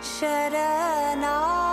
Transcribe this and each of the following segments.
Sharanagata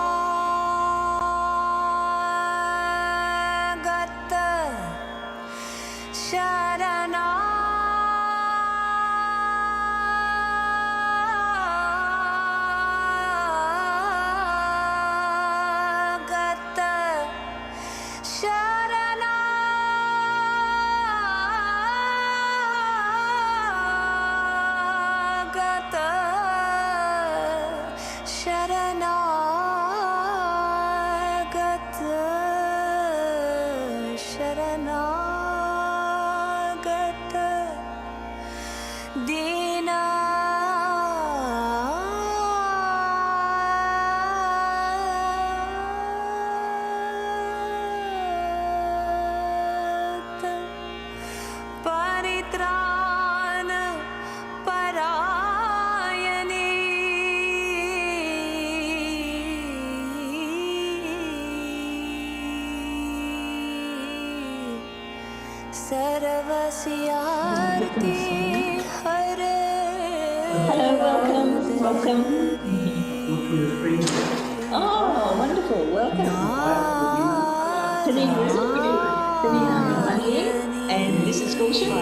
Sarvasiyarti Hare. Hello, welcome. Oh, wonderful, welcome. Penina, I'm here, and this is Gulshan.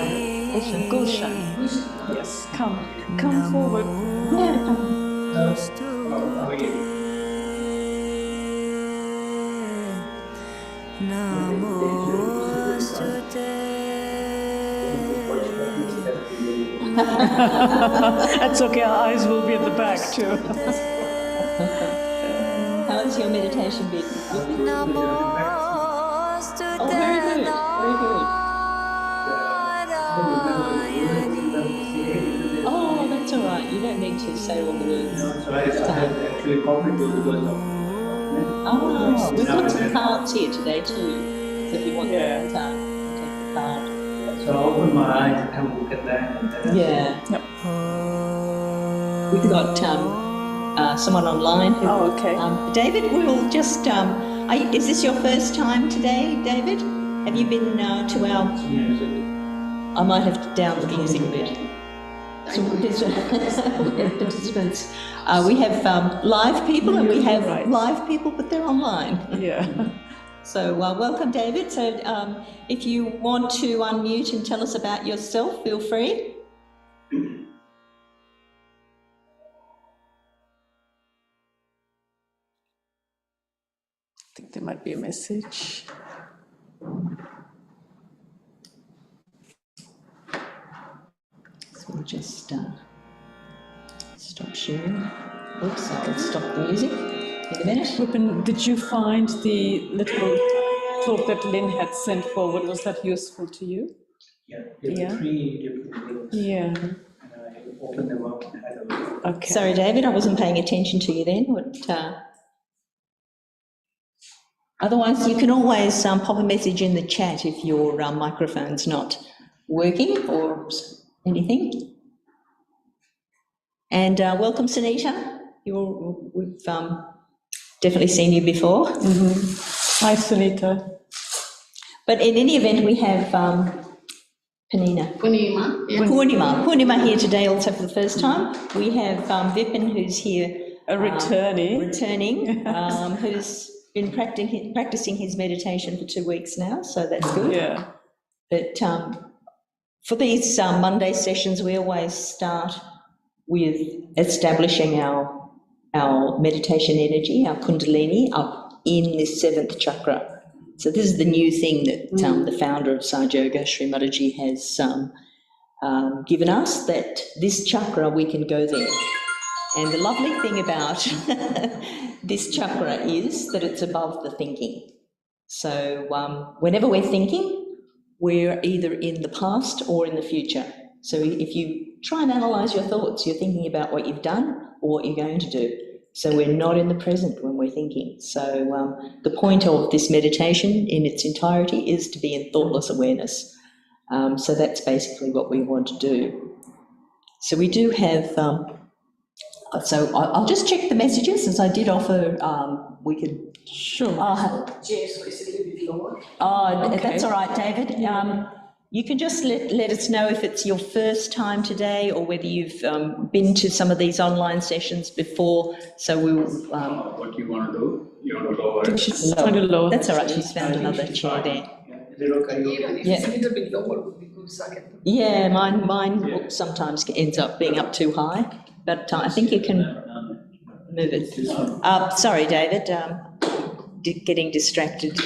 Yes, come forward. Yeah, come. That's okay, our eyes will be at the back too. How's your meditation been? Oh, very good. Oh, that's all right. You don't need to say all the words. Oh, we've got some cards here today too. So if you want to take the card. So I open my eyes and have a look at that. Yeah. Yep. We've got someone online. Oh, okay. David, we'll just. Is this your first time today, David? Have you been to our? I might have to down the music a bit. So participants. We have live people and we have live people, but they're online. Yeah. So welcome, David. So if you want to unmute and tell us about yourself, feel free. I think there might be a message. So we'll just stop sharing. Oops, I'll stop the music in a minute. Rupen, did you find the little talk that Lynn had sent forward? Was that useful to you? Yeah, there were 3 different things. Yeah. And I opened them up and had a look. Okay. Sorry, David, I wasn't paying attention to you then. Otherwise, you can always pop a message in the chat if your microphone's not working or anything. And welcome, Sunita. We've definitely seen you before. Hi, Sunita. But in any event, we have Purnima here today also for the first time. We have Vipin, who's here. Returning, who's been practicing his meditation for 2 weeks now, so that's good. Yeah. But for these Monday sessions, we always start with establishing our meditation energy, our kundalini, up in the 7th chakra. So this is the new thing that the founder of Sahaja Yoga, Sri Mataji, has given us, that this chakra, we can go there. And the lovely thing about this chakra is that it's above the thinking. So whenever we're thinking, we're either in the past or in the future. So if you try and analyse your thoughts, you're thinking about what you've done or what you're going to do. So we're not in the present when we're thinking. So the point of this meditation in its entirety is to be in thoughtless awareness. So that's basically what we want to do. So we do have... So I'll just check the messages, as I did offer. We could. Sure. Okay. That's all right, David. You can just let us know if it's your first time today or whether you've been to some of these online sessions before. So we'll. What you want to do? You want to lower? She's trying to lower. That's all right. She's found another chair there. Is it okay? It's a little bit lower would be good, so I can. Yeah, mine sometimes ends up being up too high, but I think you can move it. Sorry, David. Getting distracted.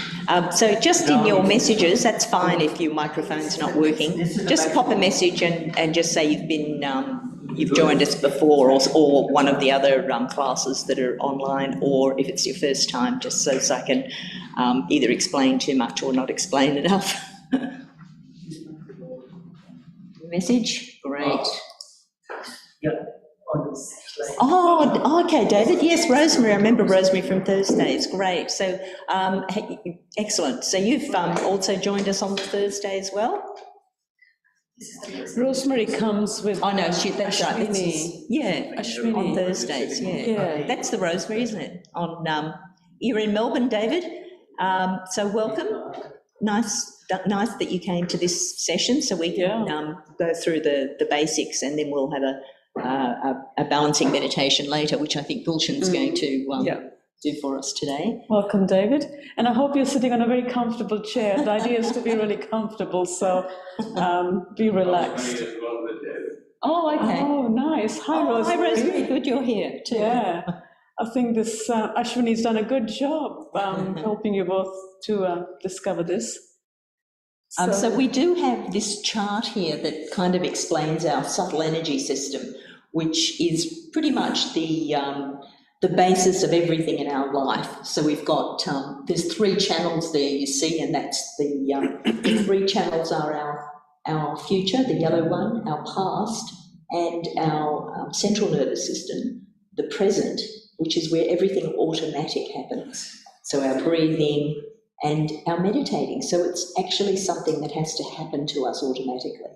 So just in your messages, that's fine if your microphone's not working. Just pop a message and just say you've joined us before or one of the other classes that are online, or if it's your first time, just so I can either explain too much or not explain enough. Message? Great. Yeah. On the slide. Oh, okay, David. Yes, Rosemary. I remember Rosemary from Thursdays. Great. So, excellent. So you've also joined us on Thursday as well? Rosemary comes with. Oh, no, that's right. Ashwini. Ashwini. On Thursdays, Yeah. That's the Rosemary, isn't it? You're in Melbourne, David. So welcome. Nice that you came to this session so we can go through the basics, and then we'll have a balancing meditation later, which I think Gulshan's going to do for us today. Welcome, David. And I hope you're sitting on a very comfortable chair. The idea is to be really comfortable, so be relaxed. Oh, okay. Oh, nice. Hi, Rosemary. Hi, Rosemary. Good you're here too. Yeah. I think this Ashwini's done a good job helping you both to discover this. So we do have this chart here that kind of explains our subtle energy system, which is pretty much the basis of everything in our life. So we've got, there's 3 channels there you see, and that's the 3 channels are our future, the yellow one, our past, and our central nervous system, the present, which is where everything automatic happens. So our breathing and our meditating. So it's actually something that has to happen to us automatically.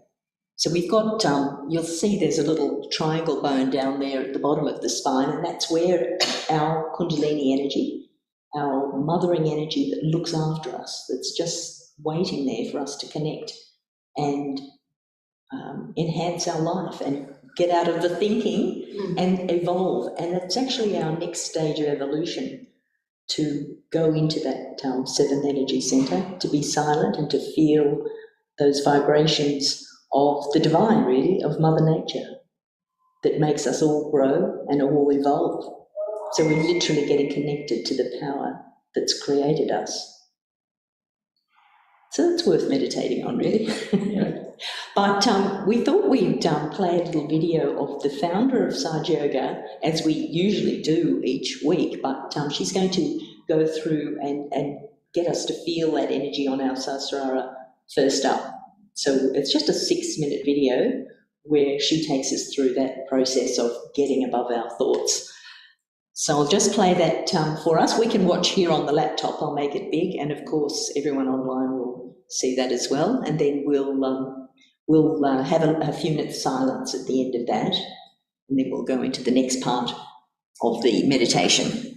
So we've got, you'll see there's a little triangle bone down there at the bottom of the spine, and that's where our Kundalini energy, our mothering energy that looks after us, that's just waiting there for us to connect and enhance our life and get out of the thinking and evolve. And it's actually our next stage of evolution, to go into that 7th energy centre, to be silent and to feel those vibrations of the divine, really, of Mother Nature, that makes us all grow and all evolve. So we're literally getting connected to the power that's created us. So that's worth meditating on, really. But we thought we'd play a little video of the founder of Sahaja Yoga, as we usually do each week, but she's going to go through and get us to feel that energy on our Sahasrara first up. So it's just a 6-minute video where she takes us through that process of getting above our thoughts. So I'll just play that for us. We can watch here on the laptop. I'll make it big, and of course everyone online will see that as well. And then we'll have a few minutes silence at the end of that, and then we'll go into the next part of the meditation.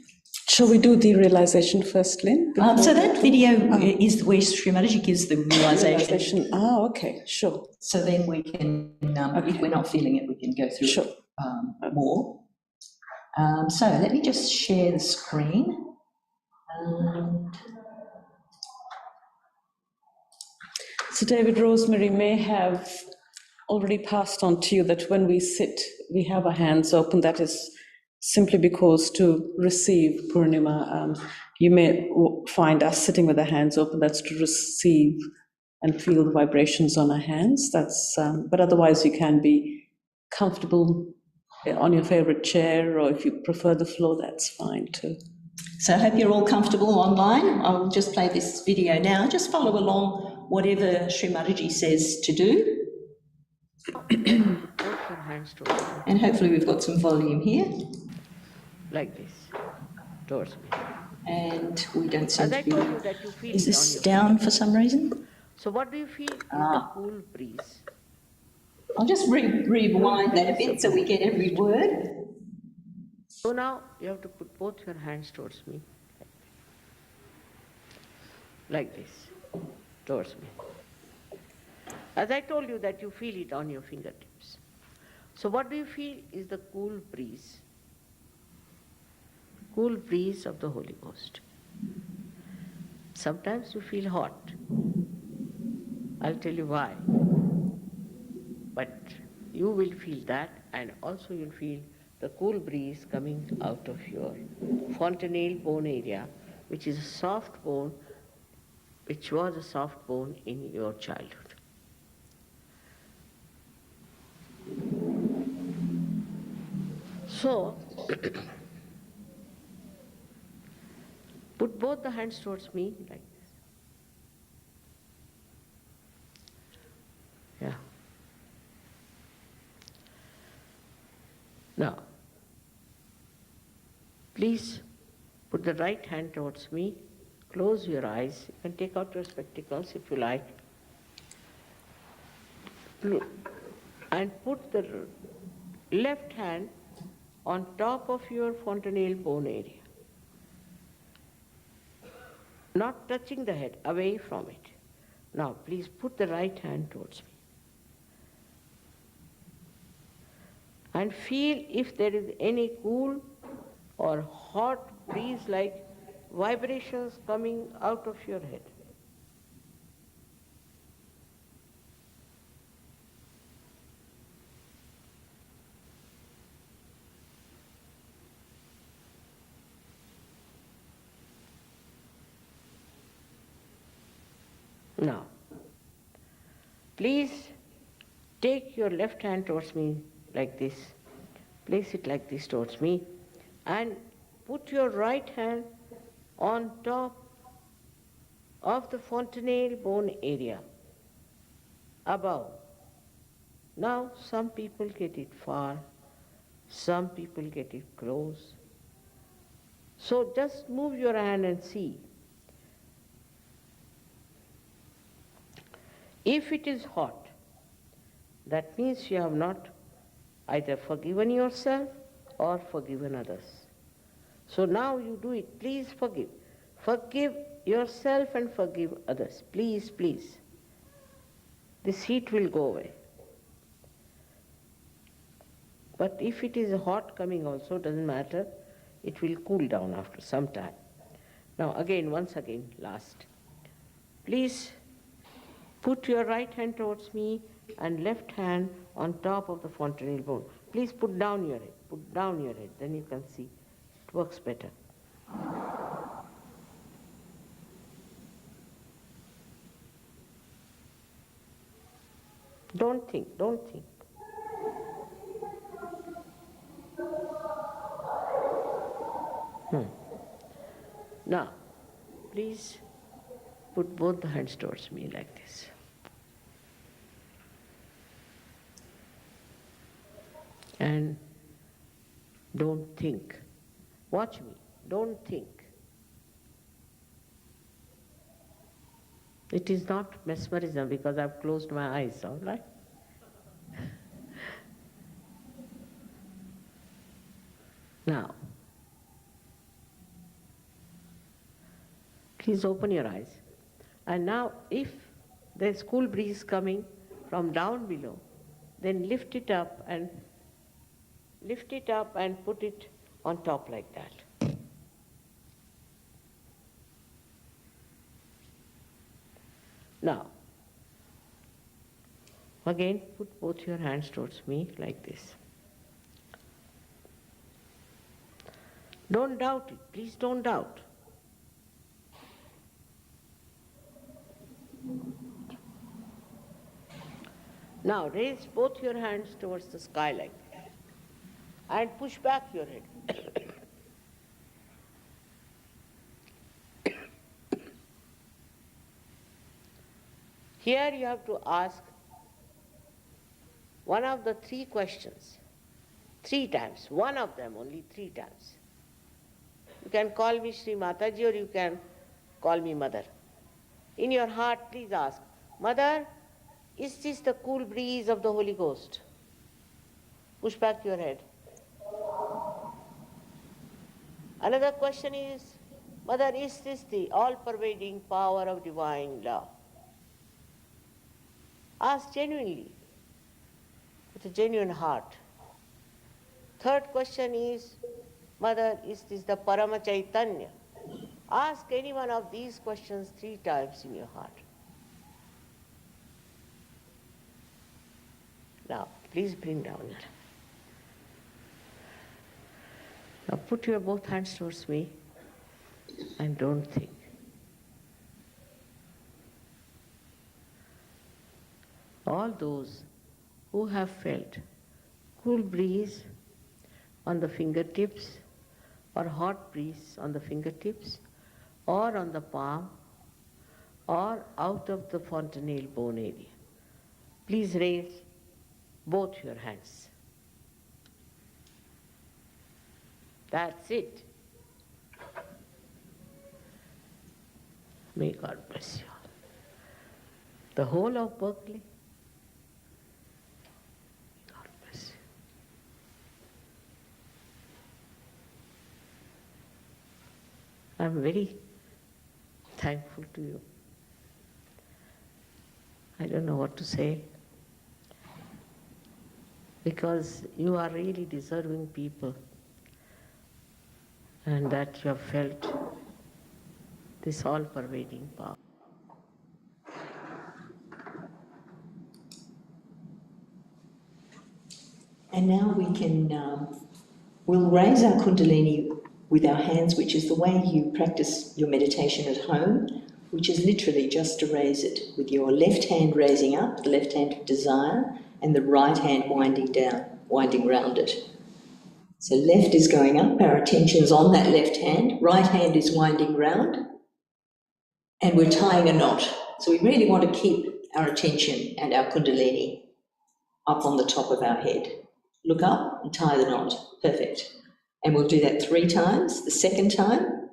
Shall we do the realization first, Lynn? So that video is where Sri Mataji gives the realization. Oh, okay, sure. So then we can, if we're not feeling it, we can go through it more. So let me just share the screen. So David, Rosemary may have already passed on to you that when we sit, we have our hands open. That is simply because to receive Purnima, you may find us sitting with our hands open. That's to receive and feel the vibrations on our hands. That's, but otherwise you can be comfortable on your favorite chair, or if you prefer the floor, that's fine too. So I hope you're all comfortable online. I'll just play this video now. Just follow along whatever Sri Mataji says to do. And hopefully we've got some volume here. Like this, towards me. And we don't seem As I to be... told you that you feel Is it this on your down for some reason? So what do you feel is the cool breeze. I'll just rewind that a bit so we get every word. So now you have to put both your hands towards me. Like this, towards me. As I told you that you feel it on your fingertips. So what do you feel is the cool breeze of the Holy Ghost. Sometimes you feel hot. I'll tell you why. But you will feel that, and also you'll feel the cool breeze coming out of your fontanelle bone area, which is a soft bone, which was a soft bone in your childhood. So, put both the hands towards me like this. Yeah. Now, please put the right hand towards me, close your eyes, you can take out your spectacles if you like, and put the left hand on top of your fontanelle bone area, not touching the head, away from it. Now, please put the right hand towards me. And feel if there is any cool or hot breeze-like vibrations coming out of your head. Now, please take your left hand towards me like this, place it like this towards me, and put your right hand on top of the fontanelle bone area, above. Now, some people get it far, some people get it close. So just move your hand and see. If it is hot, that means you have not either forgiven yourself or forgiven others. So now you do it. Please forgive. Forgive yourself and forgive others. Please, please. This heat will go away. But if it is hot coming also, doesn't matter. It will cool down after some time. Now again, once again, last. Please put your right hand towards me and left hand on top of the fontanelle bone. Please put down your head, then you can see. It works better. Don't think. Now, please put both the hands towards me like this. And don't think. Watch me. Don't think. It is not mesmerism because I've closed my eyes, all right? Now, please open your eyes. And now, if there's cool breeze coming from down below, then lift it up and put it on top like that. Now, again, put both your hands towards me like this. Don't doubt it. Please don't doubt. Now, raise both your hands towards the sky like this and push back your head. Here you have to ask one of the three questions, 3 times, one of them only 3 times. You can call me Sri Mataji or you can call me Mother. In your heart, please ask, Mother, is this the cool breeze of the Holy Ghost? Push back your head. Another question is, Mother, is this the all-pervading power of divine love? Ask genuinely, with a genuine heart. Third question is, Mother, is this the Parama Chaitanya? Ask any one of these questions 3 times in your heart. Now, please bring down it. Now put your both hands towards me and don't think. All those who have felt cool breeze on the fingertips or hot breeze on the fingertips or on the palm or out of the fontanelle bone area, please raise both your hands. That's it. May God bless you all. The whole of Berkeley. God bless you. I'm very thankful to you. I don't know what to say, because you are really deserving people, and that you have felt this all-pervading power. And now we can, we'll raise our Kundalini with our hands, which is the way you practice your meditation at home, which is literally just to raise it with your left hand raising up, the left hand of desire, and the right hand winding down, winding round it. So left is going up, our attention's on that left hand, right hand is winding round, and we're tying a knot. So we really want to keep our attention and our Kundalini up on the top of our head. Look up and tie the knot. Perfect. And we'll do that 3 times. The second time,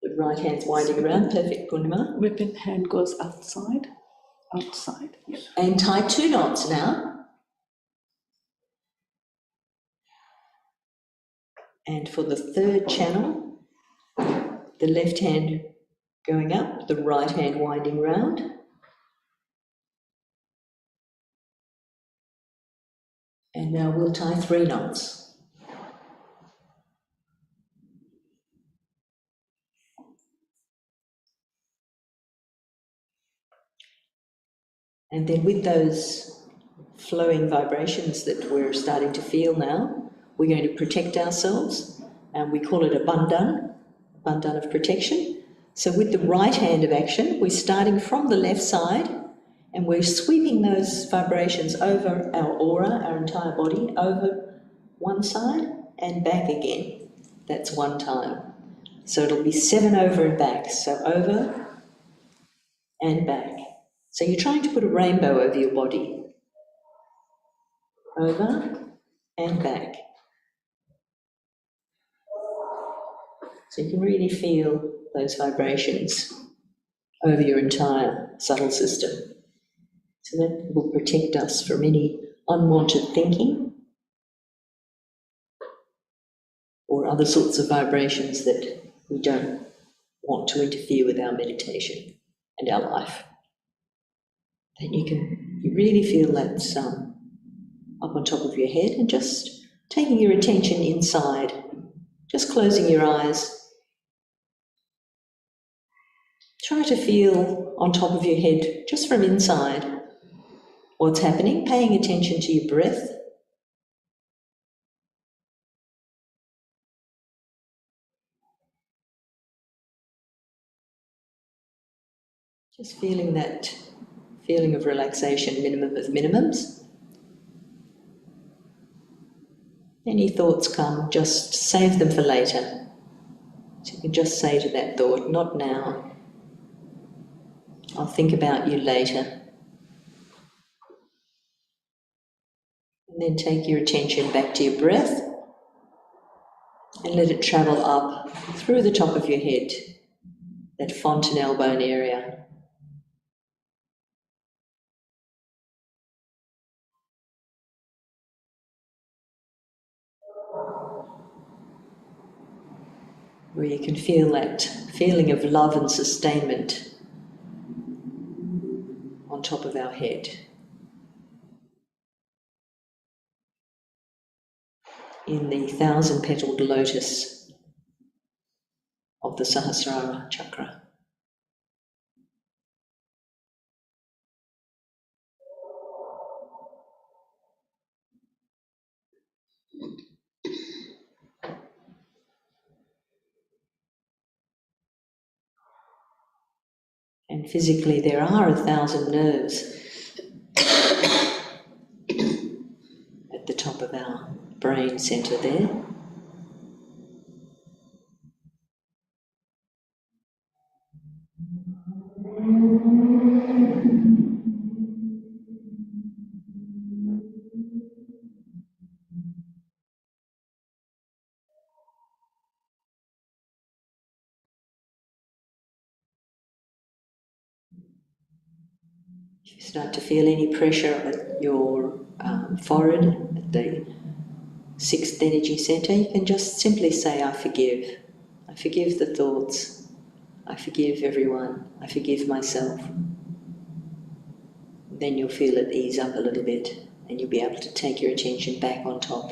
the right hand's winding around. Perfect, Purnima. Whipping hand goes outside. Outside. Yeah. And tie 2 knots now. And for the third channel, the left hand going up, the right hand winding round. And now we'll tie 3 knots. And then with those flowing vibrations that we're starting to feel now, we're going to protect ourselves, and we call it a bandhan of protection. So with the right hand of action, we're starting from the left side, and we're sweeping those vibrations over our aura, our entire body, over one side and back again. That's 1 time. So it'll be 7 over and back. So over and back. So you're trying to put a rainbow over your body. Over and back. So you can really feel those vibrations over your entire subtle system. So that will protect us from any unwanted thinking or other sorts of vibrations that we don't want to interfere with our meditation and our life. Then you really feel that up on top of your head, and just taking your attention inside, just closing your eyes. Try to feel on top of your head, just from inside, what's happening, paying attention to your breath. Just feeling that feeling of relaxation, minimum of minimums. Any thoughts come, just save them for later. So you can just say to that thought, not now. I'll think about you later. And then take your attention back to your breath and let it travel up through the top of your head, that fontanelle bone area. Where you can feel that feeling of love and sustainment on top of our head. In the 1,000-petaled lotus of the Sahasrara chakra. And physically there are 1,000 nerves at the top of our brain centre there. If you start to feel any pressure at your forehead, at the 6th energy centre, you can just simply say, I forgive. I forgive the thoughts. I forgive everyone. I forgive myself. Then you'll feel it ease up a little bit and you'll be able to take your attention back on top.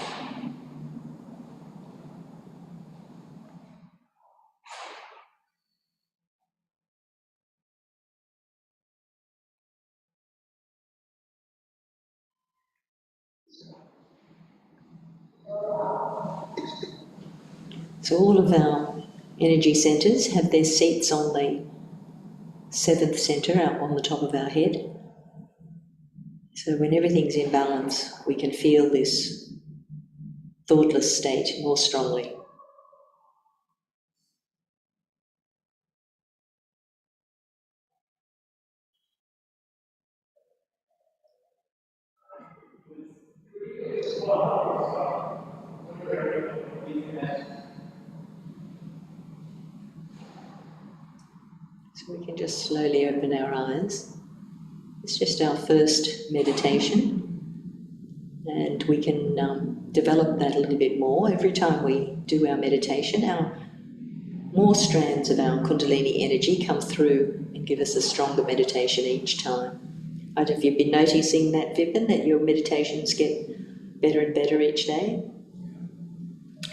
So all of our energy centres have their seats on the 7th centre out on the top of our head. So when everything's in balance, we can feel this thoughtless state more strongly. So we can just slowly open our eyes. It's just our first meditation, and we can develop that a little bit more. Every time we do our meditation, more strands of our Kundalini energy come through and give us a stronger meditation each time. I don't know if you've been noticing that, Vipin, that your meditations get better and better each day.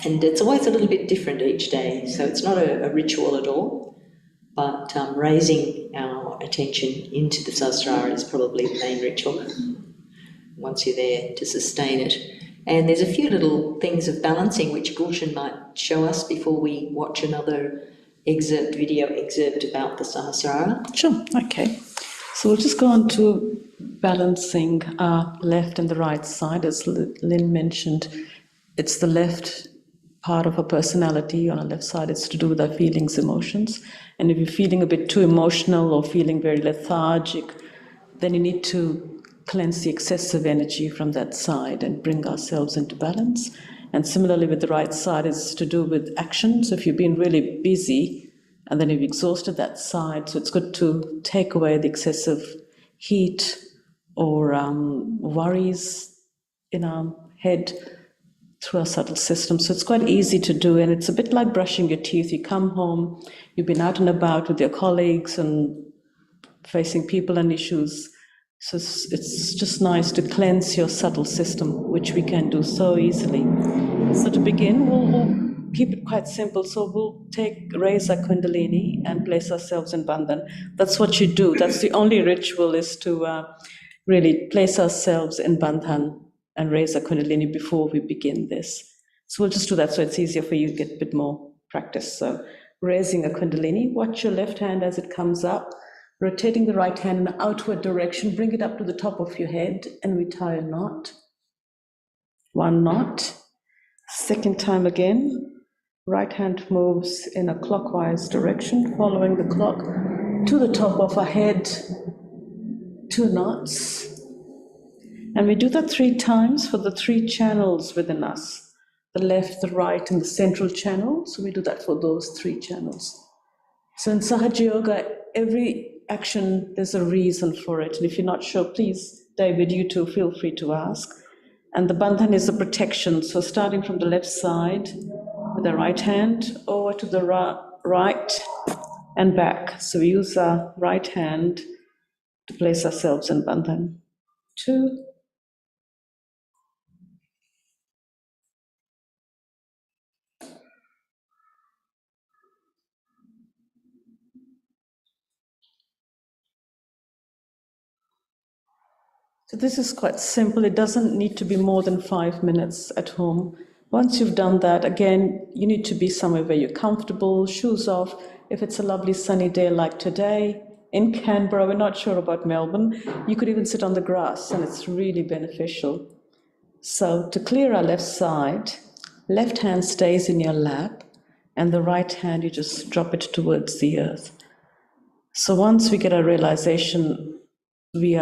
And it's always a little bit different each day, so it's not a ritual at all, but raising our attention into the Sahasrara is probably the main ritual, once you're there to sustain it. And there's a few little things of balancing which Gulshan might show us before we watch another video excerpt about the Sahasrara. Sure, okay. So we'll just go on to balancing our left and the right side. As Lynn mentioned, it's the left part of our personality. On our left side, it's to do with our feelings, emotions. And if you're feeling a bit too emotional or feeling very lethargic, then you need to cleanse the excessive energy from that side and bring ourselves into balance. And similarly with the right side, it's to do with action. So if you've been really busy and then you've exhausted that side, so it's good to take away the excessive heat or worries in our head through our subtle system. So it's quite easy to do, and it's a bit like brushing your teeth. You come home, you've been out and about with your colleagues and facing people and issues. So it's just nice to cleanse your subtle system, which we can do so easily. So to begin, we'll keep it quite simple. So we'll raise our Kundalini and place ourselves in Bandhan. That's what you do. That's the only ritual, is to really place ourselves in Bandhan and raise our Kundalini before we begin this. So we'll just do that so it's easier for you to get a bit more practice. So raising a Kundalini, watch your left hand as it comes up, rotating the right hand in an outward direction, bring it up to the top of your head, and we tie a knot. One knot. Second time again, right hand moves in a clockwise direction, following the clock to the top of our head, 2 knots. And we do that 3 times for the 3 channels within us, the left, the right, and the central channel. So we do that for those 3 channels. So in Sahaja Yoga, every action, there's a reason for it. And if you're not sure, please, David, you too, feel free to ask. And the bandhan is a protection. So starting from the left side with the right hand over to the right and back. So we use our right hand to place ourselves in bandhan. 2. So this is quite simple. It doesn't need to be more than 5 minutes at home. Once you've done that, again, you need to be somewhere where you're comfortable, shoes off. If it's a lovely sunny day like today in Canberra, we're not sure about Melbourne, you could even sit on the grass and it's really beneficial. So to clear our left side, left hand stays in your lap and the right hand, you just drop it towards the earth. So once we get a realization, we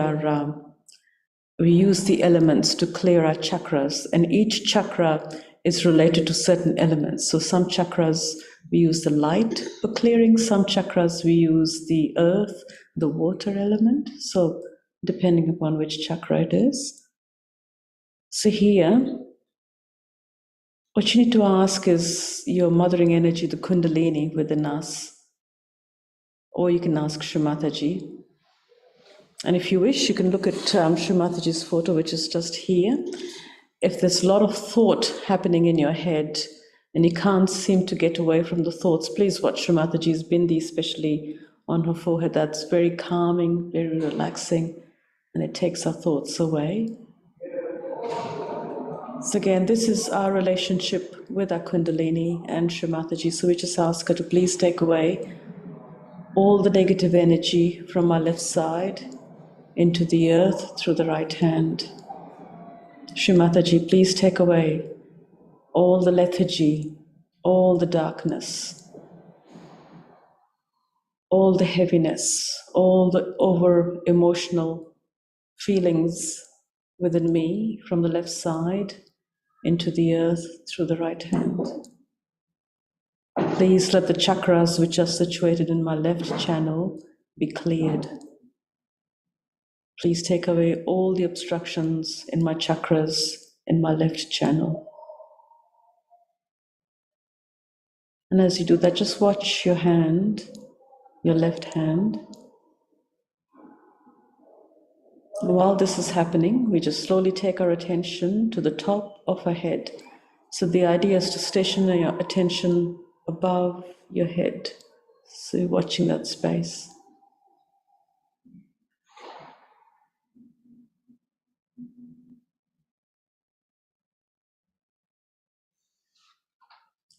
use the elements to clear our chakras, and each chakra is related to certain elements. So some chakras we use the light for clearing, some chakras we use the earth, the water element. So depending upon which chakra it is. So here, what you need to ask is your mothering energy, the Kundalini within us, or you can ask Shri Mataji. And if you wish, you can look at Shri Mataji's photo, which is just here. If there's a lot of thought happening in your head and you can't seem to get away from the thoughts, please watch Shri Mataji's bindi, especially on her forehead. That's very calming, very relaxing, and it takes our thoughts away. So again, this is our relationship with our Kundalini and Shri Mataji. So we just ask her to please take away all the negative energy from our left side into the earth through the right hand. Shri Mataji, please take away all the lethargy, all the darkness, all the heaviness, all the over-emotional feelings within me from the left side into the earth through the right hand. Please let the chakras which are situated in my left channel be cleared. Please take away all the obstructions in my chakras in my left channel. And as you do that, just watch your hand, your left hand. And while this is happening, we just slowly take our attention to the top of our head. So the idea is to station your attention above your head. So you're watching that space.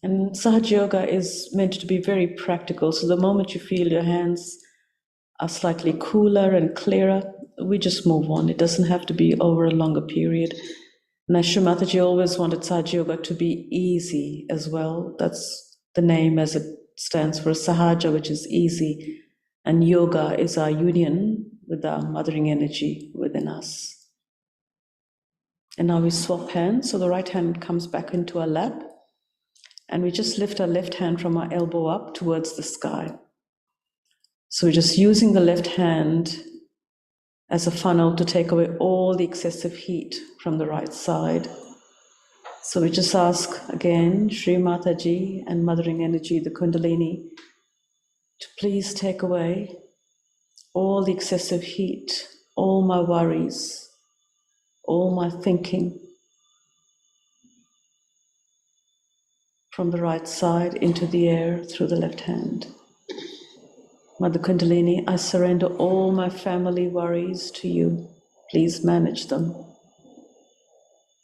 And Sahaja Yoga is meant to be very practical. So the moment you feel your hands are slightly cooler and clearer, we just move on. It doesn't have to be over a longer period. And Shri Mataji always wanted Sahaja Yoga to be easy as well. That's the name as it stands for Sahaja, which is easy. And yoga is our union with our mothering energy within us. And now we swap hands. So the right hand comes back into our lap. And we just lift our left hand from our elbow up towards the sky. So we're just using the left hand as a funnel to take away all the excessive heat from the right side. So we just ask again, Shri Mataji and Mothering Energy, the Kundalini, to please take away all the excessive heat, all my worries, all my thinking from the right side into the air through the left hand. Mother Kundalini, I surrender all my family worries to you. Please manage them.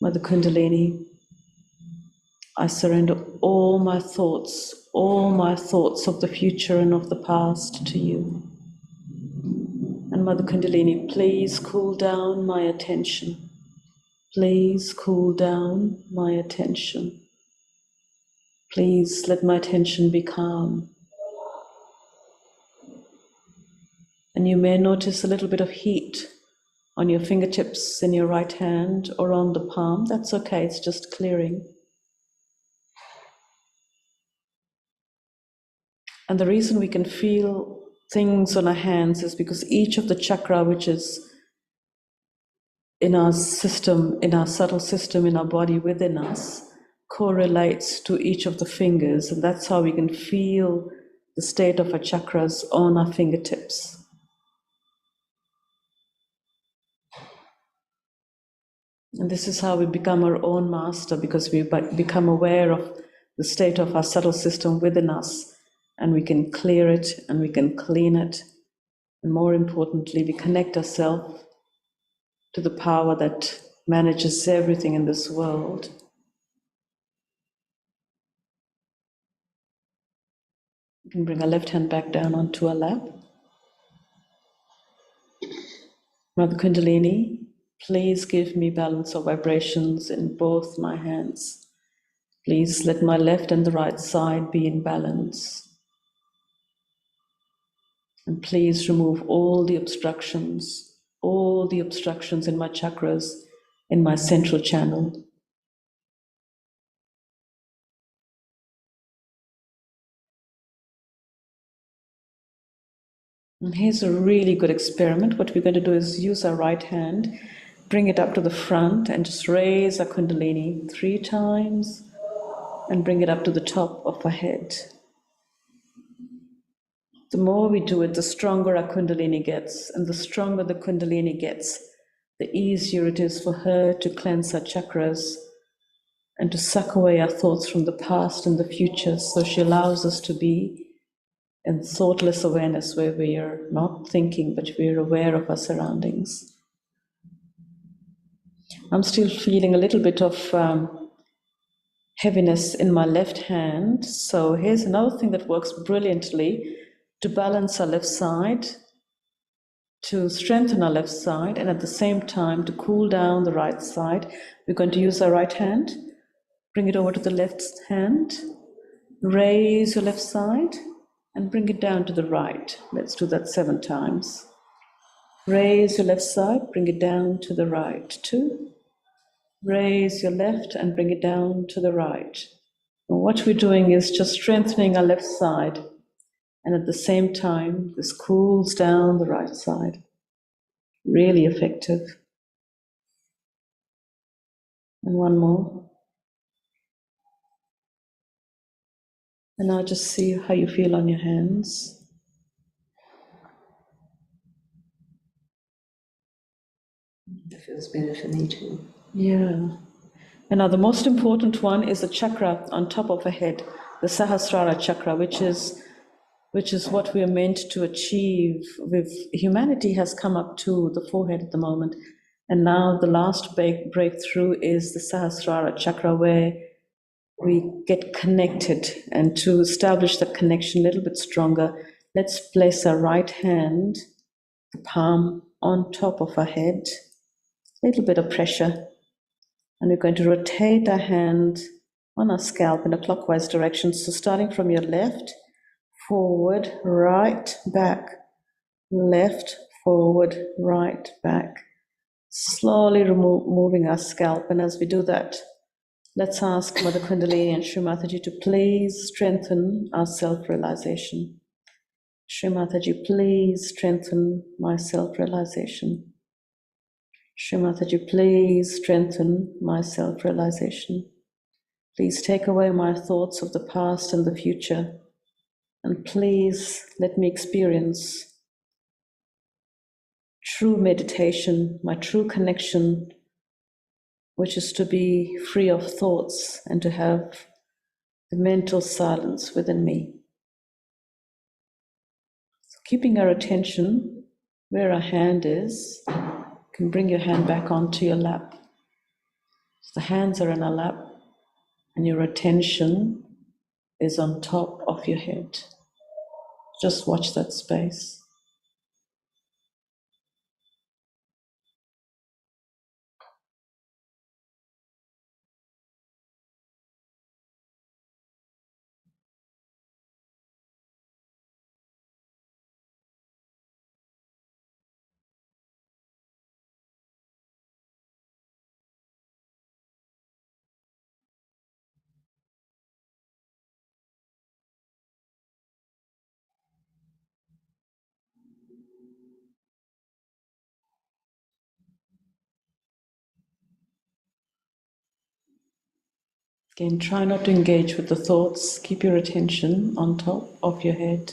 Mother Kundalini, I surrender all my thoughts of the future and of the past to you. And Mother Kundalini, please cool down my attention. Please cool down my attention. Please let my attention be calm. And you may notice a little bit of heat on your fingertips in your right hand or on the palm. That's okay, it's just clearing. And the reason we can feel things on our hands is because each of the chakra which is in our system, in our subtle system, in our body within us, correlates to each of the fingers. And that's how we can feel the state of our chakras on our fingertips. And this is how we become our own master, because we become aware of the state of our subtle system within us, and we can clear it and we can clean it. And more importantly, we connect ourselves to the power that manages everything in this world. We can bring our left hand back down onto our lap. Mother Kundalini, please give me balance of vibrations in both my hands. Please let my left and the right side be in balance. And please remove all the obstructions in my chakras, in my central channel. And here's a really good experiment. What we're going to do is use our right hand, bring it up to the front, and just raise our Kundalini 3 times, and bring it up to the top of our head. The more we do it, the stronger our Kundalini gets, and the stronger the Kundalini gets, the easier it is for her to cleanse her chakras and to suck away our thoughts from the past and the future. So she allows us to be in thoughtless awareness, where we are not thinking, but we are aware of our surroundings. I'm still feeling a little bit of heaviness in my left hand. So here's another thing that works brilliantly to balance our left side, to strengthen our left side, and at the same time to cool down the right side. We're going to use our right hand, bring it over to the left hand, raise your left side, and bring it down to the right. Let's do that 7 times. Raise your left side, bring it down to the right. 2. Raise your left and bring it down to the right. And what we're doing is just strengthening our left side, and at the same time, this cools down the right side. Really effective. And one more. And now just see how you feel on your hands. It feels better for me too. Yeah. And now the most important one is the chakra on top of the head, the Sahasrara chakra, which is what we are meant to achieve. Humanity has come up to the forehead at the moment, and now the last breakthrough is the Sahasrara chakra, where we get connected. And to establish that connection a little bit stronger, let's place our right hand, the palm, on top of our head, a little bit of pressure. And we're going to rotate our hand on our scalp in a clockwise direction. So starting from your left, forward, right, back, left, forward, right, back. Slowly moving our scalp. And as we do that, let's ask Mother Kundalini and Shri Mataji to please strengthen our self-realization. Shri Mataji, please strengthen my self-realization. Shri Mataji, please strengthen my self-realization. Please take away my thoughts of the past and the future, and please let me experience true meditation, my true connection, which is to be free of thoughts and to have the mental silence within me. So keeping our attention where our hand is, you can bring your hand back onto your lap. So the hands are in our lap, and your attention is on top of your head. Just watch that space. Again, try not to engage with the thoughts. Keep your attention on top of your head.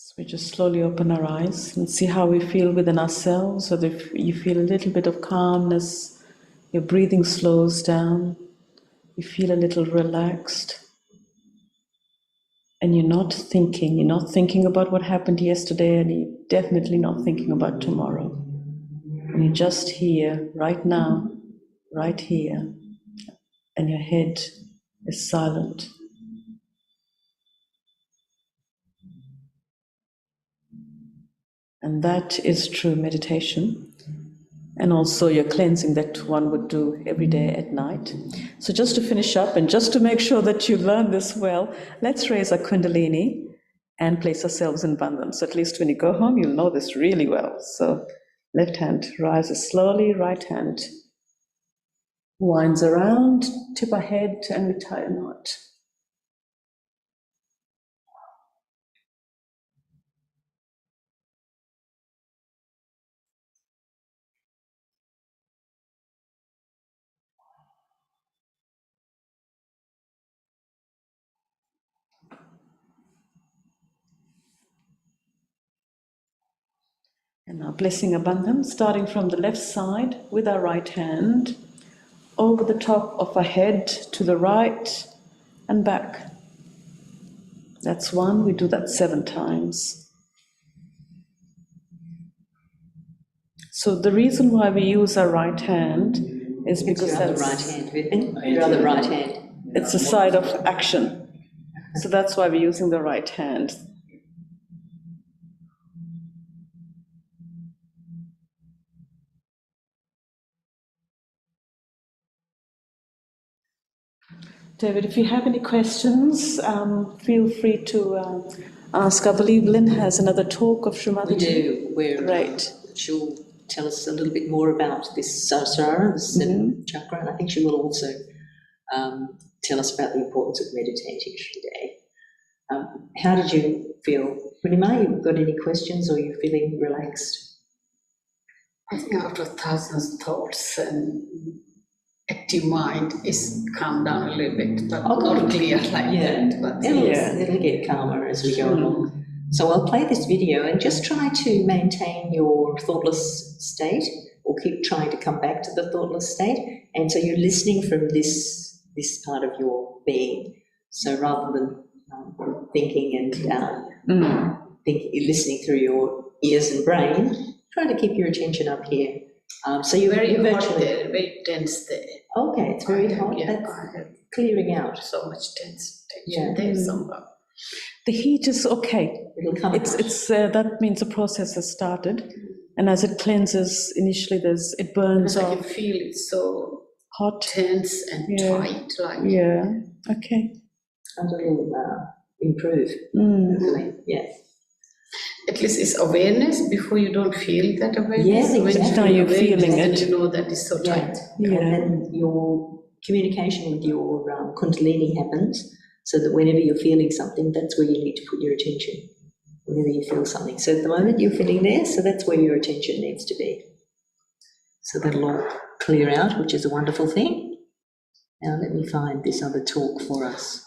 So we just slowly open our eyes and see how we feel within ourselves, whether you feel a little bit of calmness, your breathing slows down, you feel a little relaxed, and you're not thinking about what happened yesterday, and you're definitely not thinking about tomorrow. And you're just here, right now, right here, and your head is silent. And that is true meditation. And also your cleansing that one would do every day at night. So just to finish up and just to make sure that you learn this well, let's raise our Kundalini and place ourselves in bandhan. So at least when you go home, you'll know this really well. So left hand rises slowly, right hand winds around, tip our head, and we tie a knot. And now blessing a bandhan, starting from the left side with our right hand, over the top of our head to the right and back. That's one, we do that 7 times. So the reason why we use our right hand is because Your other that's right hand, Vipin. Your other right hand. it's a side of action. So that's why we're using the right hand. David, if you have any questions, feel free to ask. I believe Lynn has another talk of Srimati. We do. Great. She'll tell us a little bit more about this Sahasrara, the seventh chakra, and I think she will also tell us about the importance of meditating today. How did you feel? Purnima, you got any questions or are you feeling relaxed? I think after thousands of thoughts and active mind is calmed down a little bit, but not clear like that. But It'll get calmer as we go along. So I'll play this video and just try to maintain your thoughtless state, or keep trying to come back to the thoughtless state. And so you're listening from this part of your being. So rather than thinking and listening through your ears and brain, try to keep your attention up here. So you're very hot virtually there, very tense there. Okay, it's very hot. Yeah, That's I have clearing out. so much tension there somehow. The heat is okay. It'll come out. It's that means the process has started, and as it cleanses, initially it burns I off. can feel it so Hot. tense and tight, like Yeah. Okay. And it'll improve. Hopefully. Yeah. at least it's awareness before you don't feel that awareness. Yes, When exactly. Now you're awareness, feeling then it. you know that it's so tight. And then your communication with your Kundalini happens, so that whenever you're feeling something, that's where you need to put your attention. Whenever you feel something. So at the moment you're feeling there, so that's where your attention needs to be. So that'll all clear out, which is a wonderful thing. Now let me find this other talk for us.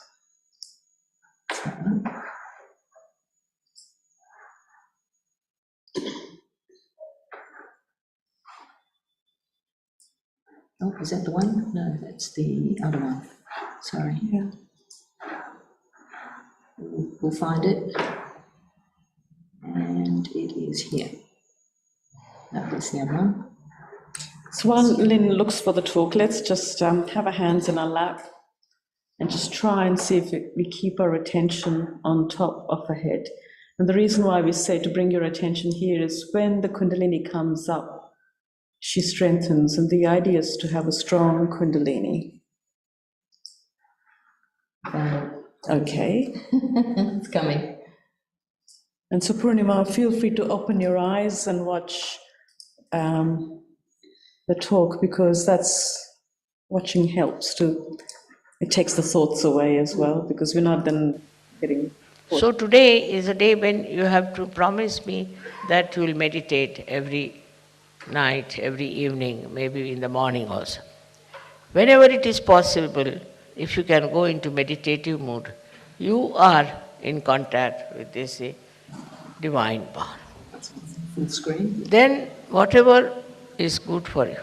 Oh, is that the one? No, that's the other one. Sorry. Yeah. We'll find it. And it is here. No, that's the other one. So while Lynn looks for the talk, let's just have our hands in our lap and just try and see if we keep our attention on top of our head. And the reason why we say to bring your attention here is when the Kundalini comes up, she strengthens, and the idea is to have a strong Kundalini. Okay. It's coming. And so Purnima, feel free to open your eyes and watch the talk, because that's watching helps to, it takes the thoughts away as well, because we're not then getting. So today is a day when you have to promise me that you will meditate every night, every evening, maybe in the morning also. Whenever it is possible, if you can go into meditative mood, you are in contact with this divine power. Full screen. Then whatever is good for you,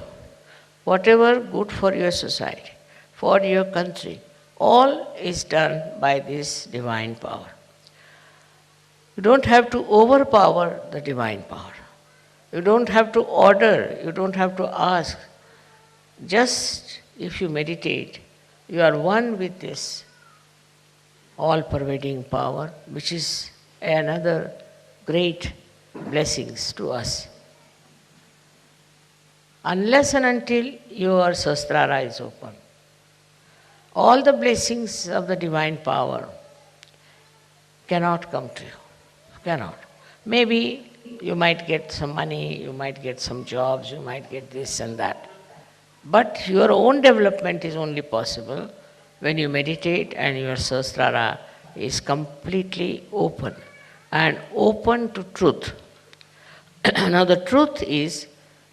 whatever good for your society, for your country, all is done by this divine power. You don't have to overpower the divine power. You don't have to order, you don't have to ask. Just if you meditate, you are one with this all-pervading power, which is another great blessings to us. Unless and until your sahasrara is open, all the blessings of the divine power cannot come to you. Cannot. Maybe you might get some money, you might get some jobs, you might get this and that. But your own development is only possible when you meditate and your sahasrara is completely open and open to truth. Now the truth is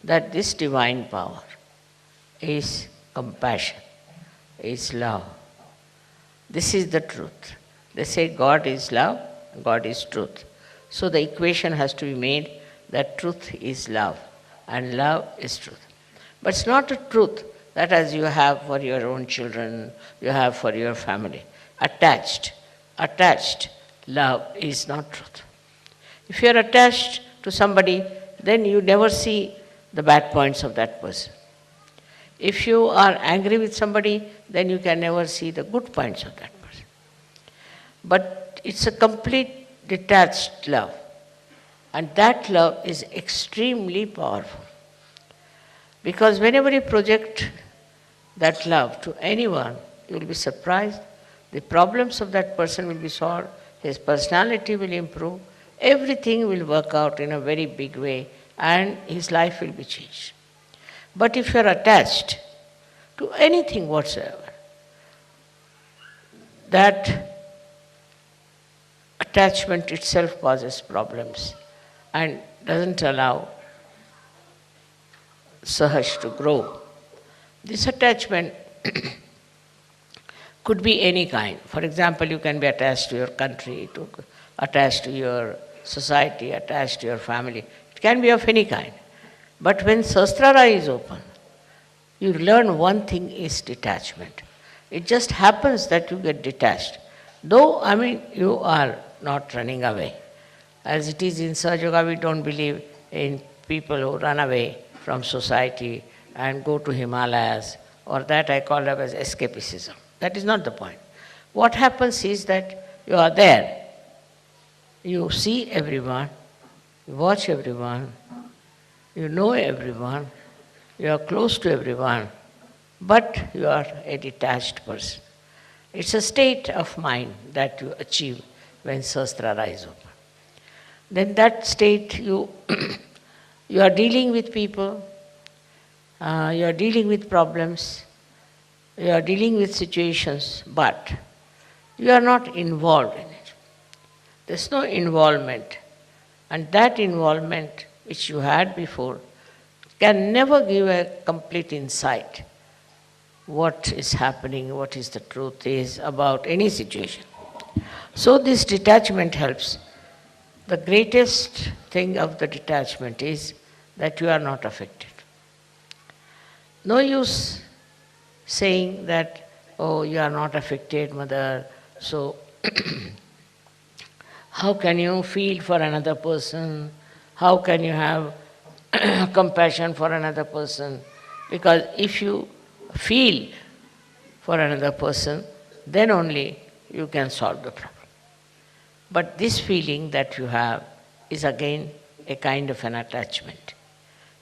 that this divine power is compassion, is love. This is the truth. They say God is love, God is truth. So the equation has to be made that truth is love and love is truth. But it's not a truth that as you have for your own children, you have for your family. Attached love is not truth. If you are attached to somebody, then you never see the bad points of that person. If you are angry with somebody, then you can never see the good points of that person. But it's a complete detached love. And that love is extremely powerful. Because whenever you project that love to anyone, you will be surprised. The problems of that person will be solved, his personality will improve, everything will work out in a very big way, and his life will be changed. But if you are attached to anything whatsoever, that attachment itself causes problems and doesn't allow Sahaj to grow. This attachment could be any kind. For example, you can be attached to your country, attached to your society, attached to your family. It can be of any kind. But when sahasrara is open, you learn one thing is detachment. It just happens that you get detached. Though, you are not running away. As it is in Sahaja Yoga, we don't believe in people who run away from society and go to Himalayas, or that I call it as escapism. That is not the point. What happens is that you are there. You see everyone, you watch everyone, you know everyone, you are close to everyone, but you are a detached person. It's a state of mind that you achieve when sahasrara is open. Then that state you are dealing with people, you are dealing with problems, you are dealing with situations, but you are not involved in it. There's no involvement. And that involvement which you had before can never give a complete insight what is happening, what is the truth is about any situation. So this detachment helps. The greatest thing of the detachment is that you are not affected. No use saying that, oh, you are not affected, mother, so how can you feel for another person? How can you have compassion for another person? Because if you feel for another person, then only you can solve the problem. But this feeling that you have is again a kind of an attachment.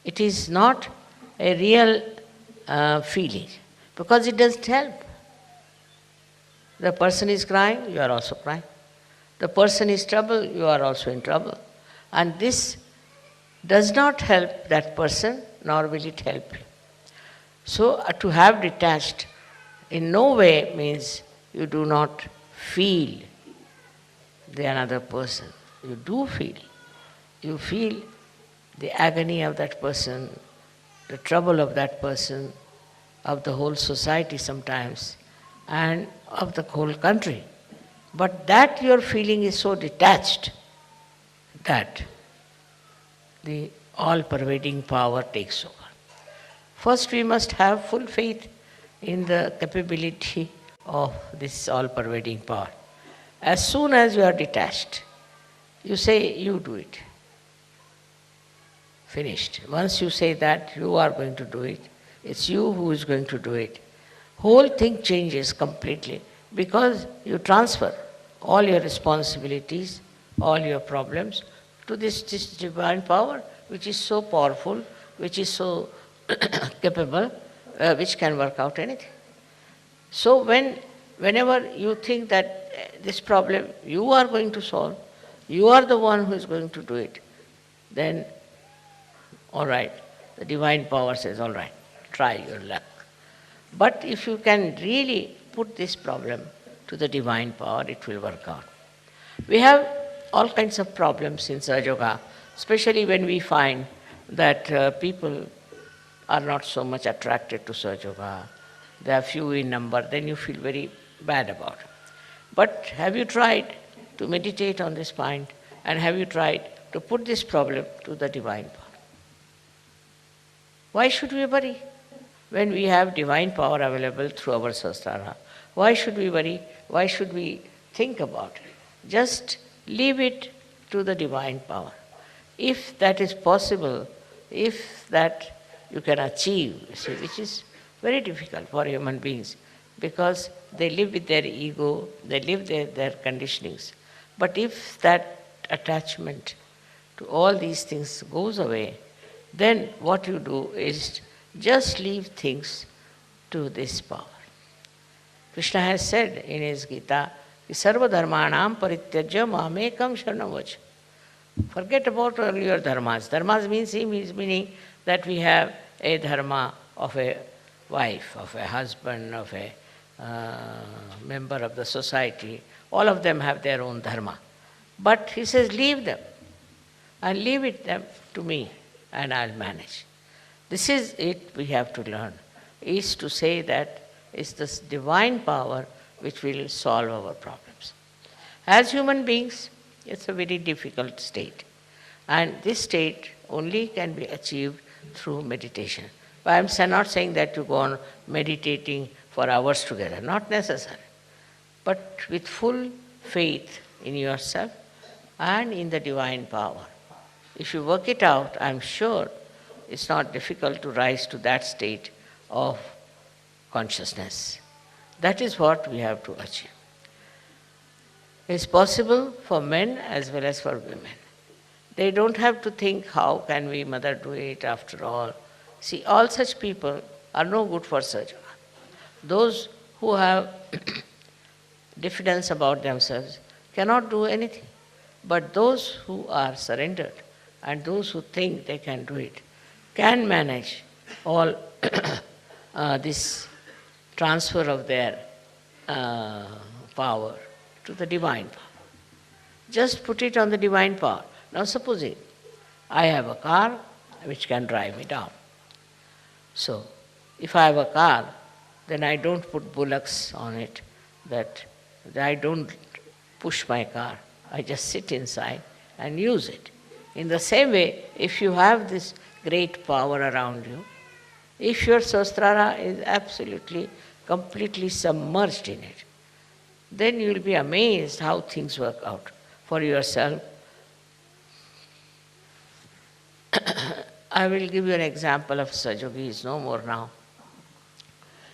It is not a real feeling, because it doesn't help. The person is crying, you are also crying. The person is trouble, you are also in trouble. And this does not help that person, nor will it help you. So to have detached in no way means you do not feel the another person. You do feel. You feel the agony of that person, the trouble of that person, of the whole society sometimes, and of the whole country. But that your feeling is so detached that the all-pervading power takes over. First, we must have full faith in the capability of this all-pervading power. As soon as you are detached, you say, you do it. Finished. Once you say that you are going to do it, it's you who is going to do it, whole thing changes completely because you transfer all your responsibilities, all your problems to this divine power which is so powerful, which is so capable, which can work out anything. So whenever you think that this problem you are going to solve, you are the one who is going to do it, then all right, the divine power says, all right, try your luck. But if you can really put this problem to the divine power, it will work out. We have all kinds of problems in Sahaja Yoga, especially when we find that people are not so much attracted to Sahaja Yoga. They are few in number, then you feel very bad about it. But have you tried to meditate on this point, and have you tried to put this problem to the divine power? Why should we worry when we have divine power available through our sahasrara? Why should we worry? Why should we think about it? Just leave it to the divine power. If that is possible, if that you can achieve, see, which is very difficult for human beings because they live with their ego, they live their conditionings. But if that attachment to all these things goes away, then what you do is just leave things to this power. Krishna has said in his Gita, Sarva dharmanam parityajya mamekam sharanam vacha. Forget about all your dharmas. Dharmas means meaning that we have a dharma of a wife, of a husband, of a member of the society. All of them have their own dharma. But he says, leave them and leave it them to me and I'll manage. This is it we have to learn, is to say that it's this divine power which will solve our problems. As human beings, it's a very difficult state. And this state only can be achieved through meditation. But I'm not saying that you go on meditating for hours together, not necessary. But with full faith in yourself and in the divine power. If you work it out, I'm sure it's not difficult to rise to that state of consciousness. That is what we have to achieve. It's possible for men as well as for women. They don't have to think, how can we mother do it after all? See, all such people are no good for Sahaja Yoga. Those who have diffidence about themselves cannot do anything. But those who are surrendered and those who think they can do it can manage all this transfer of their power to the divine power. Just put it on the divine power. Now supposing I have a car which can drive me down. So if I have a car, then I don't put bullocks on it, that I don't push my car. I just sit inside and use it. In the same way, if you have this great power around you, if your sahasrara is absolutely, completely submerged in it, then you will be amazed how things work out for yourself. I will give you an example of Sahaja Yogi. He is no more now.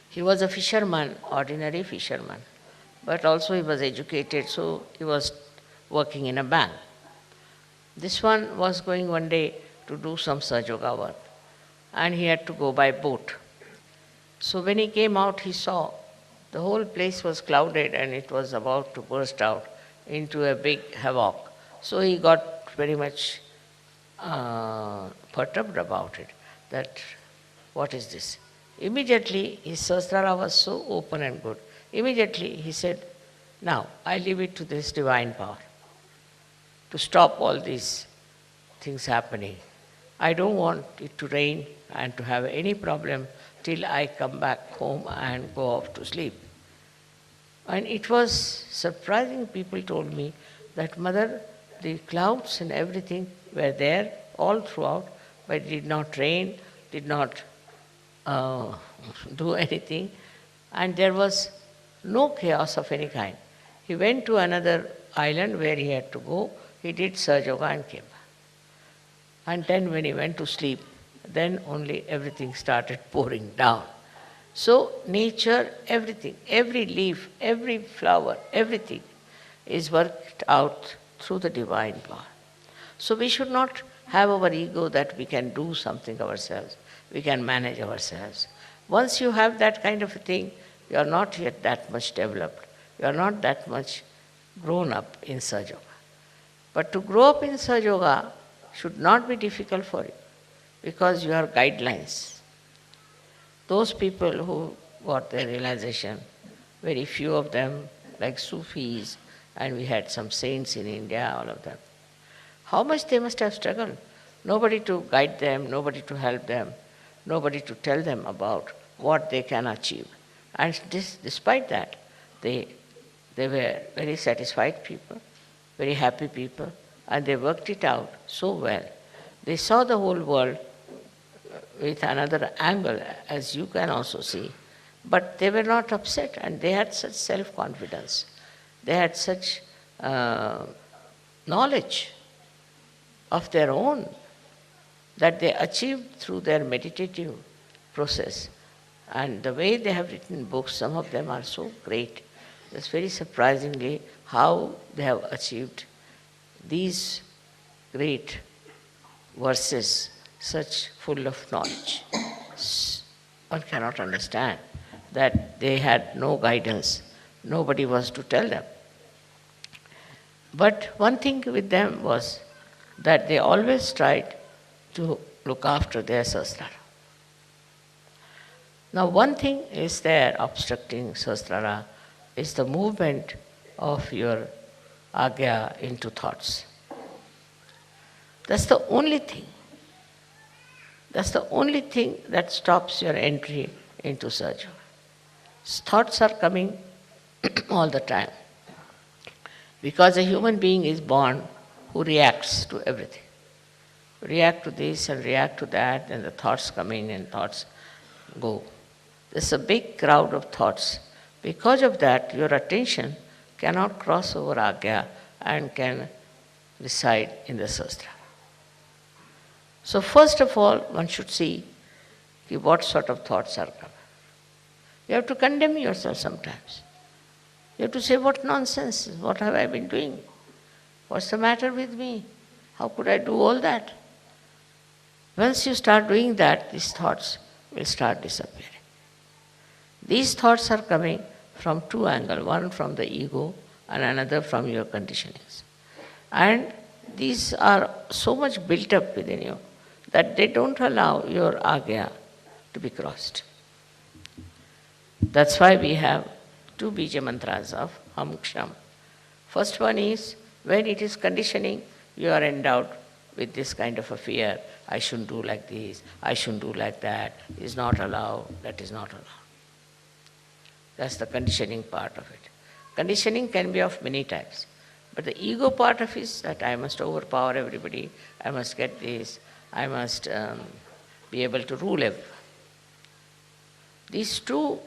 He was a fisherman, ordinary fisherman, but also he was educated, so he was working in a bank. This one was going one day to do some Sahaja Yoga work, and he had to go by boat. So when he came out, he saw the whole place was clouded and it was about to burst out into a big havoc. So he got very much perturbed about it, that what is this? Immediately his sahasrara was so open and good. Immediately he said, now I leave it to this divine power to stop all these things happening. I don't want it to rain and to have any problem till I come back home and go off to sleep. And it was surprising. People told me that, Mother, the clouds and everything were there all throughout, but it did not rain, did not do anything, and there was no chaos of any kind. He went to another island where he had to go, he did Sahaja Yoga and came back. And then when he went to sleep, then only everything started pouring down. So nature, everything, every leaf, every flower, everything is worked out through the divine power. So we should not have our ego that we can do something ourselves, we can manage ourselves. Once you have that kind of a thing, you are not yet that much developed, you are not that much grown up in Sahaja Yoga. But to grow up in Sahaja Yoga should not be difficult for you, because you have guidelines. Those people who got their realization, very few of them, like Sufis, and we had some saints in India, all of them. How much they must have struggled. Nobody to guide them, nobody to help them, nobody to tell them about what they can achieve. And despite that, they were very satisfied people, very happy people, and they worked it out so well. They saw the whole world with another angle, as you can also see, but they were not upset, and they had such self-confidence. They had such knowledge of their own that they achieved through their meditative process. And the way they have written books, some of them are so great. It's very surprisingly how they have achieved these great verses, such full of knowledge. One cannot understand that they had no guidance, nobody was to tell them. But one thing with them was that they always tried to look after their sahasrara. Now one thing is there obstructing sahasrara is the movement of your agya into thoughts. That's the only thing. That's the only thing that stops your entry into Sahaja Yoga. Thoughts are coming all the time. Because a human being is born who reacts to everything. React to this and react to that, and the thoughts come in and thoughts go. There's a big crowd of thoughts. Because of that, your attention cannot cross over agya and can reside in the sahasrara. So first of all, one should see what sort of thoughts are coming. You have to condemn yourself sometimes. You have to say, what nonsense, what have I been doing? What's the matter with me? How could I do all that? Once you start doing that, these thoughts will start disappearing. These thoughts are coming from two angles, one from the ego and another from your conditionings. And these are so much built up within you that they don't allow your agya to be crossed. That's why we have two bija mantras of Ham Ksham. First one is, when it is conditioning, you are endowed with this kind of a fear. I shouldn't do like this, I shouldn't do like that, is not allowed, that is not allowed. That's the conditioning part of it. Conditioning can be of many types. But the ego part of it is that I must overpower everybody, I must get this, I must be able to rule everyone. These two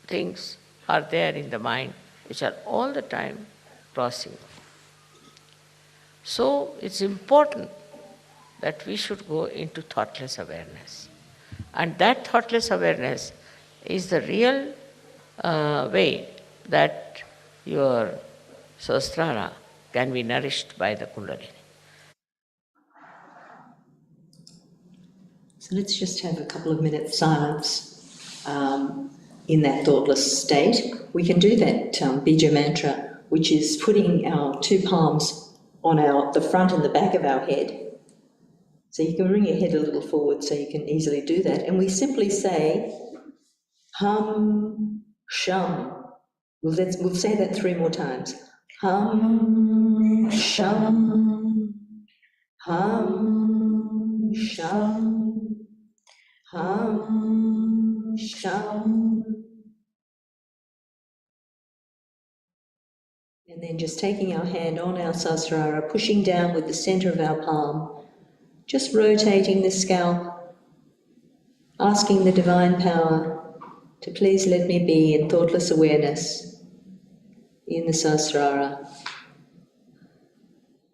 things are there in the mind, which are all the time crossing. So it's important that we should go into thoughtless awareness. And that thoughtless awareness is the real way that your sahasrara can be nourished by the kundalini. So let's just have a couple of minutes silence in that thoughtless state. We can do that bija mantra, which is putting our two palms on the front and the back of our head. So you can bring your head a little forward so you can easily do that. And we simply say, Hum, Sham. We'll say that 3 more times. Hum, Sham. Hum, Sham. Hum, Sham. And then just taking our hand on our Sahasrara, pushing down with the center of our palm, just rotating the scalp, asking the divine power to please let me be in thoughtless awareness in the Sahasrara,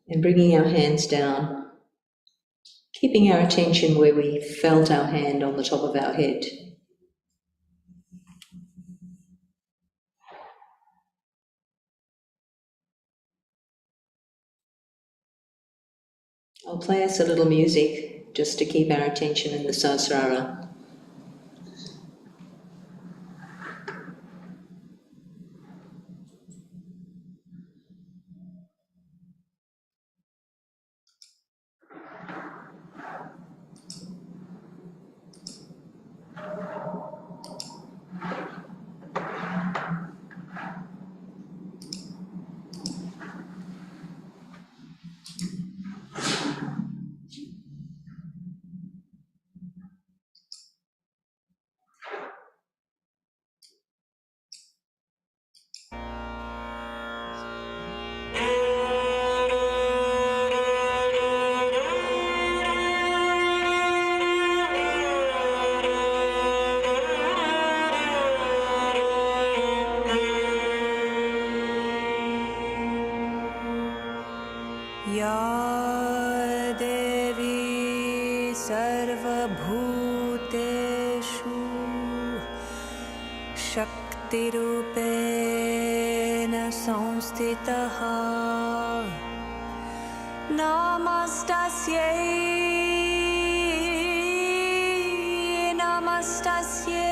and bringing our hands down, keeping our attention where we felt our hand on the top of our head. I'll play us a little music just to keep our attention in the Sahasrara. या देवी सर्वभूतेषु शक्तिरूपेण संस्थितः नमस्तस्यै नमस्तस्यै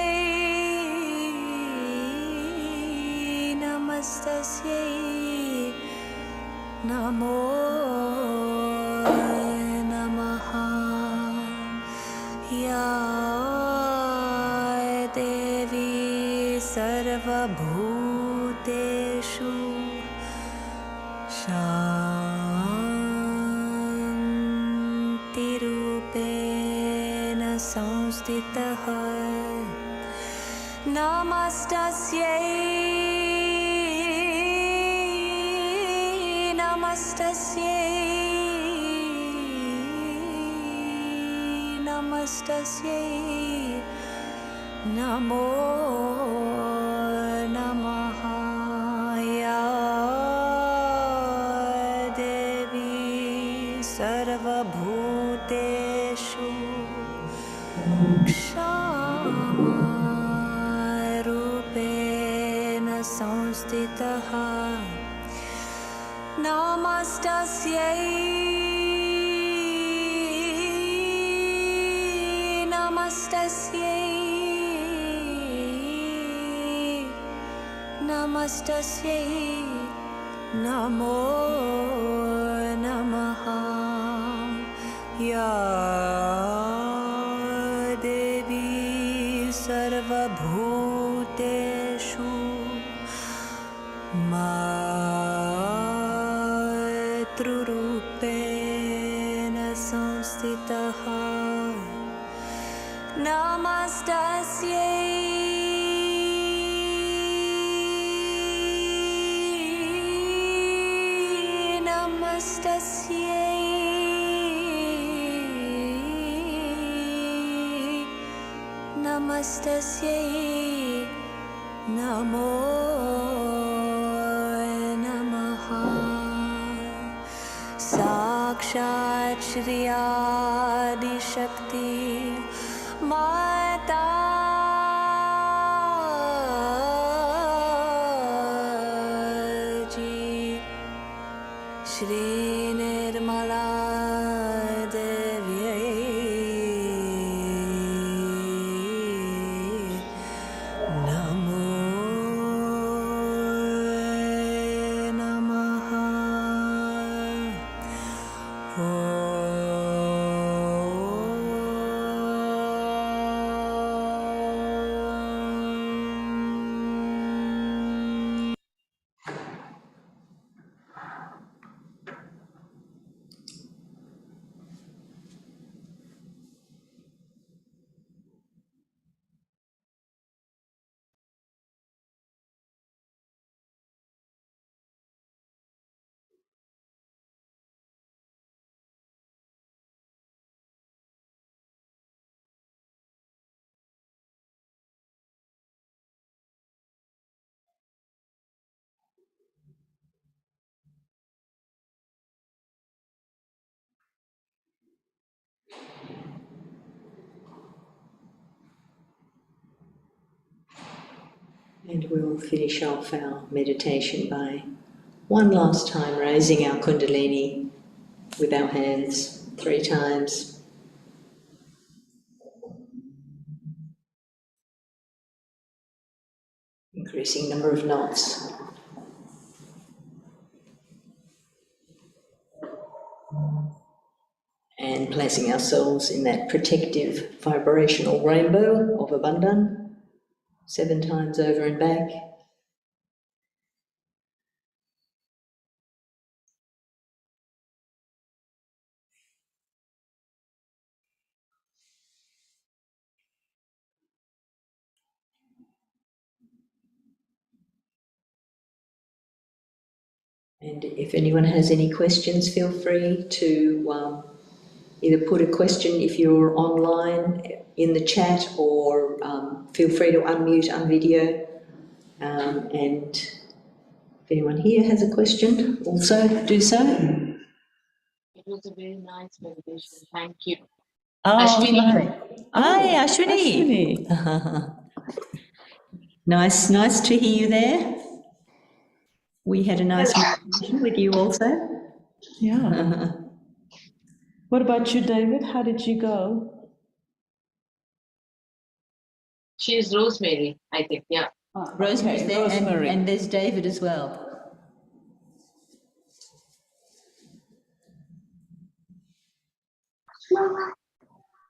नमस्तस्यै नमो नमः या देवी सर्वभूतेषु शान्तिरूपेण संस्थितः नमस्तस्यै नमस्तस्यै नमस्तस्यै नमो नमः या देवी सर्वभूतेषु क्षमारूपेण संस्थितः नमस्तस्यै नमस्तस्यै नमस्तस्यै नमो नमः या देवी सर्वभूतेषु मातृरूपेण संस्थितः नमस्तस्यै नमस्तस्यै नमस्तस्यै नमो नमः साक्षात् श्री आदिशक्ति माता जी श्री निर्मला देव्यै नमो नमः And we'll finish off our meditation by one last time raising our kundalini with our hands 3 times. Increasing number of knots. And placing ourselves in that protective vibrational rainbow of abundance, 7 times over and back. And if anyone has any questions, feel free to either put a question if you're online in the chat, or feel free to unmute, unvideo. And if anyone here has a question, also do so. It was a very nice meditation. Thank you. Oh, Ashwini. Hi, Ashwini. Nice to hear you there. We had a nice meditation with you also. Yeah. What about you, David? How did you go? She is Rosemary, I think. Yeah. Rosemary's Okay, there, Rosemary. and there's David as well.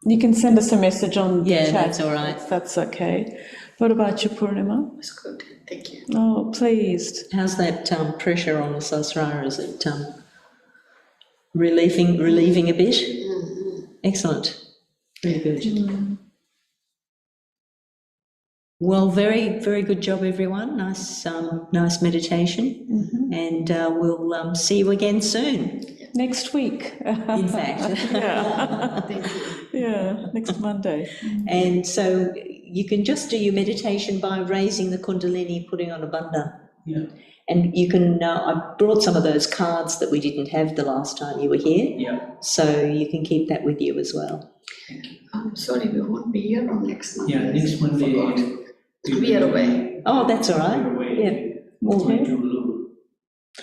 You can send us a message on the Yeah, chat. that's all right. That's okay. What about you, Purnima? It's good, thank you. Oh, pleased. How's that pressure on the Sasrara? Is it relieving a bit? Excellent. Very good. Well, very, very good job, everyone. Nice meditation. And we'll see you again soon. Next week. In fact. Yeah, next Monday. And so you can just do your meditation by raising the kundalini, putting on a bandha. Yeah. And you can, I brought some of those cards that we didn't have the last time you were here. Yeah. So you can keep that with you as well. I'm sorry, we won't be here on next Monday. Yeah, next Monday. Forgot. We are away. Oh, that's all right. We're away. Yeah. Going to Lulu.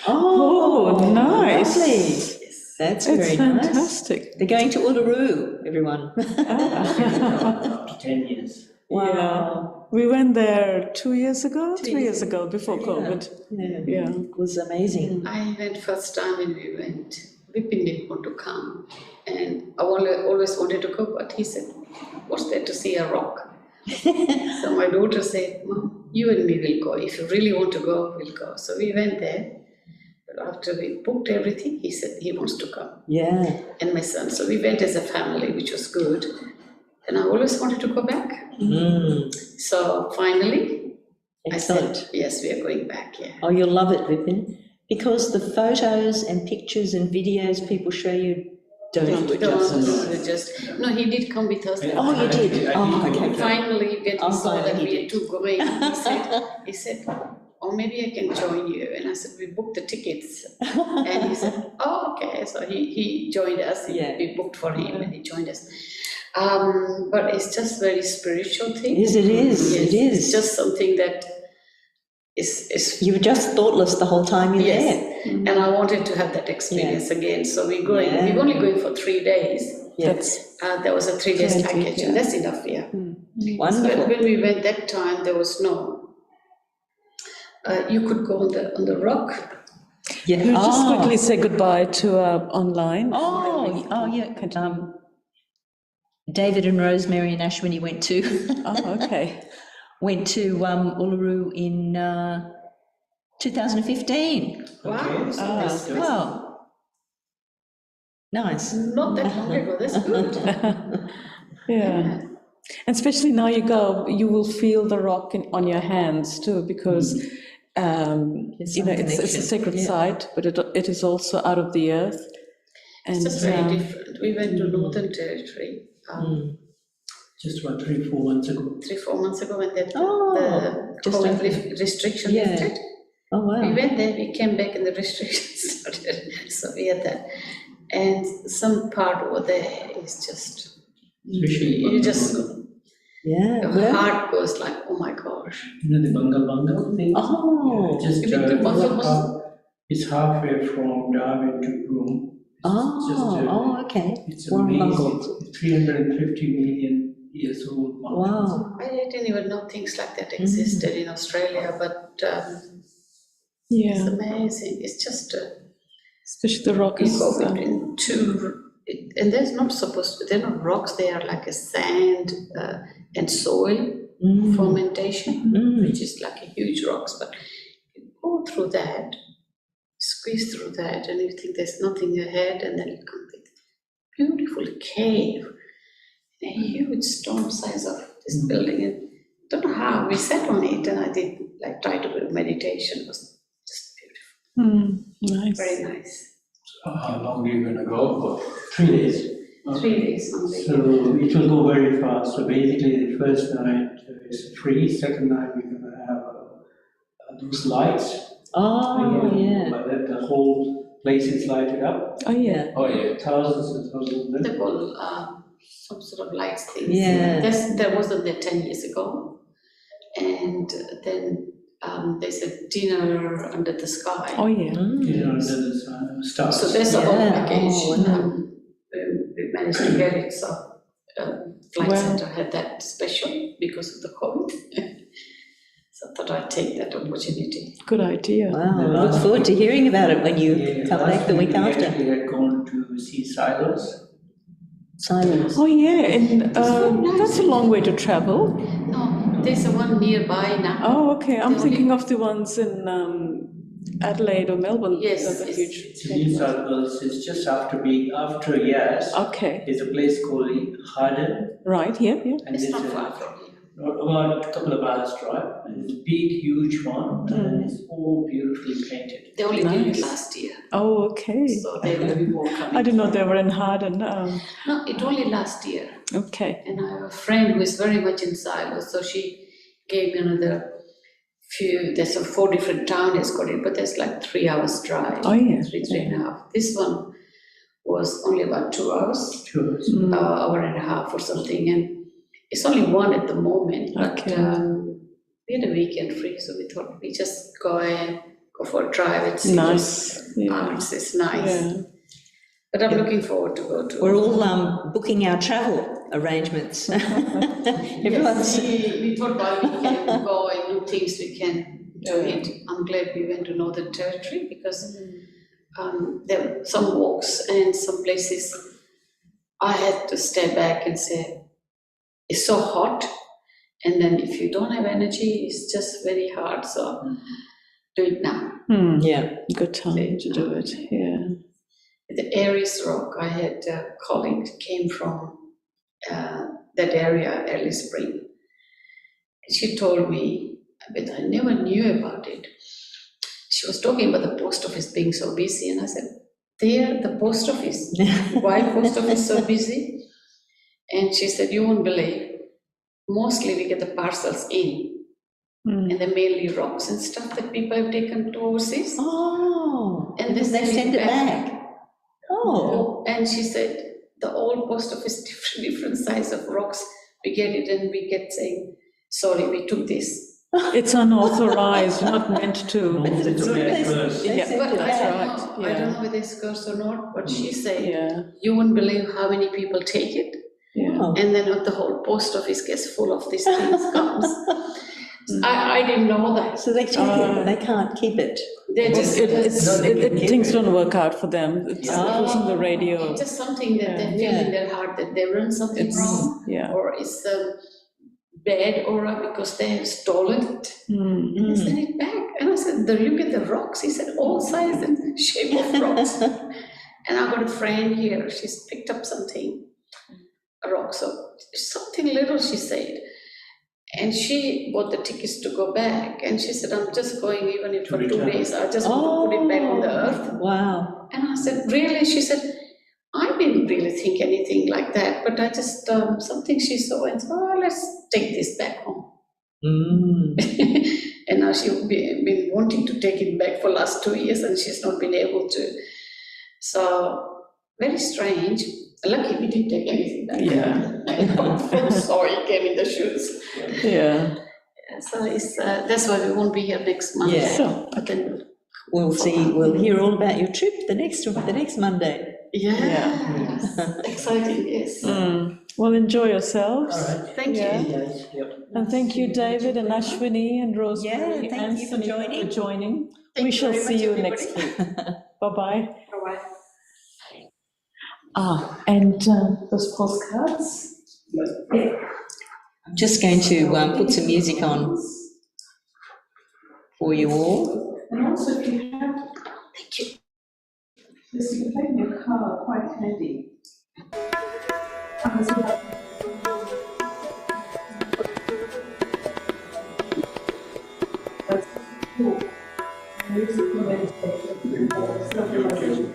Oh, nice. Lovely. That's It's very nice. fantastic. They're going to Uluru, everyone. After 10 years. Yeah. We went there 2 years ago, 3 years ago, before COVID. Yeah. It was amazing. I went first time when we went. Vipin didn't want to come. And I always wanted to go, but he said, what's there to see a rock? So my daughter said, Mom, you and me will go. If you really want to go, we'll go. So we went there. But after we booked everything, he said he wants to come. Yeah. And my son. So we went as a family, which was good. And I always wanted to go back. So finally, Excellent. I said, yes, we are going back, yeah. Oh, you'll love it, Vipin, because the photos and pictures and videos people show you don't do it justice. No, he did come with us. Oh, you did? Oh, okay. Finally, when he saw that he we did. had two going, he said, oh, maybe I can join you. And I said, we booked the tickets. And he said, oh, okay. So he joined us. Yeah. We booked for him and he joined us. But it's just very spiritual thing. Yes, it is. Yes, It is. It's just something that is You were just thoughtless the whole time you're there. And I wanted to have that experience again. So we're going. We're only going for 3 days. Yes. There was a 3 days Plenty, package, yeah. and that's enough. Yeah. Wonderful. So when we went that time, there was no. You could go on the rock. Yeah. We'll just quickly say goodbye to online. Yeah. David and Rosemary and Ashwini went to Okay. Uluru in 2015. Wow. So that's Wow. Nice. not that long ago. That's good. Yeah. And especially now you will feel the rock on your hands too, because it's a sacred site, but it is also out of the earth. And It's just very different. We went to Northern Territory. Just about 3-4 months ago. 3-4 months ago when the just COVID over. restriction Yeah. lifted. Oh, wow. We went there, we came back and the restrictions started. So we had that. And some part over there is just, Especially you just, Yeah. Your Well, heart goes like, oh my gosh. You know the bunga thing? oh. Yeah, just You mean the bunga? it's halfway from Darwin to Broome. Okay. It's Warren amazing. Bungle. It's 350 million years old mountain. Wow. I didn't even know things like that existed in Australia, but it's Yeah, amazing. It's just especially the rock you is. go between two, and there's not supposed to. They're not rocks. They are like a sand and soil fermentation, which is like a huge rocks. But you go through that, squeeze through that, and you think there's nothing ahead, and then you come with beautiful cave, a huge stone size of this building, and don't know how we sat on it, and I did like try to do meditation. It was just beautiful, Nice. very nice. How long are you gonna go for? 3 days. 3 days Monday. So it will go very fast. So basically, the first night is free. Second night we're gonna have those lights. Oh, yeah. But then the whole place is lighted up. Oh, yeah. Oh, yeah. Thousands and thousands of them. They call some sort of lights things. Yeah. There wasn't there 10 years ago, and then there's a dinner under the sky. Oh, yeah. You know, under the stars. So there's a whole Yeah. package. Oh, wow. We managed to get it. So Flight Wow. Center had that special because of the COVID. So I thought I'd take that opportunity. Good idea. Wow. Look forward to hearing about it when you come back the week after. We had gone to see silos. Silence. Oh, yeah. And that's a long way to travel. No, there's a one nearby now. Oh, okay. I'm The thinking only- of the ones in Adelaide or Melbourne. Yes, Those are it's- huge. It's New South Wales. It's just after Yass. Okay. There's a place called Harden. Right. Yeah. Yeah. And It's it's not far from here. about a couple of hours drive. And it's a big, huge one. And it's all beautifully painted. They only did it Nice. last year, Oh, okay. so there will be more coming. I didn't know they were in Harden. No, it only last year. Okay. And I have a friend who is very much in silos, so she gave me another few. There's 4 different towns it's got it, but there's like 3 hours drive. Oh, yeah. 3.5. This one was only about 2 hours, Sure. hour and a half or something, and it's only one at the moment. But Okay. we had a weekend free, so we thought we just go for a drive. It's Nice. Yeah. It's nice. Yeah. But I'm looking forward to go to. We're all booking our travel arrangements. Everyone's. Yes, we thought while we can go and do things, we can do it. I'm glad we went to Northern Territory because there were some walks and some places I had to step back and say, it's so hot. And then if you don't have energy, it's just very hard. So do it now. Yeah. Good time to do it. Yeah. The Aries Rock, I had a colleague came from that area, early spring. And she told me, but I never knew about it. She was talking about the post office being so busy, and I said, there, the post office. Why post office so busy? And she said, you won't believe. Mostly we get the parcels in, and they're mainly rocks and stuff that people have taken to overseas. Oh. And And then they send it back. Oh. And she said, the old post office, different size of rocks, we get it and we get saying, sorry, we took this. It's unauthorized, not meant to. It's okay first. Yeah. But I That's don't know, right. I don't know whether it's curse or not, but she said, Yeah. you won't believe how many people take it. Yeah. Oh. And then the whole post office gets full of these things comes. I didn't know that. So they take it, they can't keep it. They just, Things don't work out for them. It's on the radio. it's just something that they feel in their heart that they've done something wrong, Yeah. or it's bad aura because they have stolen it. And they send it back. And I said, look at the rocks. He said, all size and shape of rocks. And I got a friend here. She's picked up something, a rock. So something little, she said. And she bought the tickets to go back. And she said, I'm just going even if for 2 days. I just want to put it back on the earth. Wow. And I said, really? She said, I didn't really think anything like that, but I just, something she saw and said, oh, let's take this back home. And now she's been wanting to take it back for last 2 years and she's not been able to. So Very strange. Lucky we didn't take anything that Yeah. from soil came in the shoes. Yeah. So it's, that's why we won't be here next month. Yeah. So, But then, We'll hear all about your trip the next Monday. yes, exciting, yes. well, enjoy yourselves. Thank Yeah. you. Yes, yep. And thank you, David and Ashwini and Rosemary Yeah, thank and you for Sunita joining. Thank We you shall very see much, you everybody. next week. Bye-bye. Bye-bye. And those postcards. I'm just going to put some music on for you all. And also, if you have, thank you. This you can take in your car, quite handy. That's cool. Musical meditation.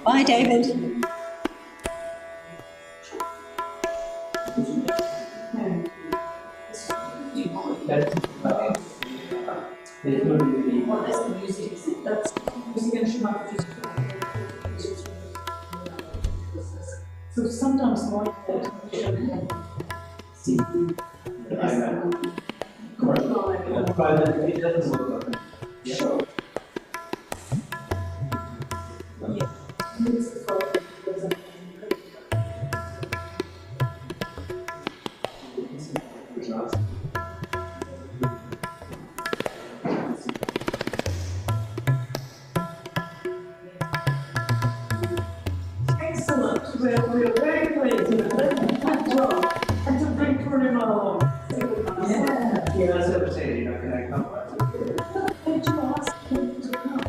Bye, David. There's no really. That's music and Schumann. So sometimes more That's why it doesn't work out. Yeah. excellent. We're very pleased. Good job. And to bring Purnima along. Yeah, that's what I'm saying, you know, can I come? Did you ask him to come?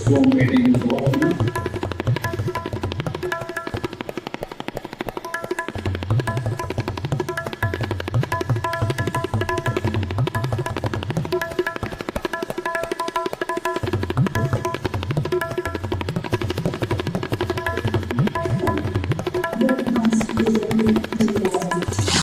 Zoom meeting